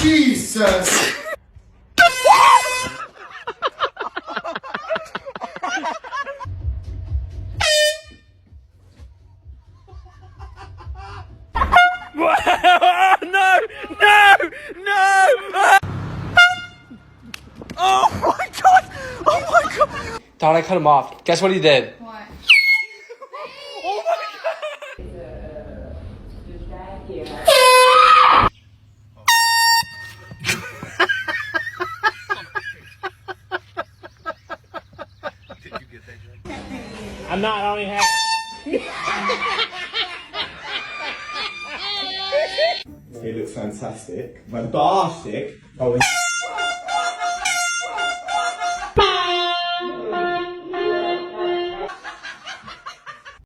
Jesus! No! No! No! Oh my god! Oh my god! Thought I cut him off. Guess what he did? What? Oh my I'm not, I only have... It looks fantastic. Fantastic. Oh,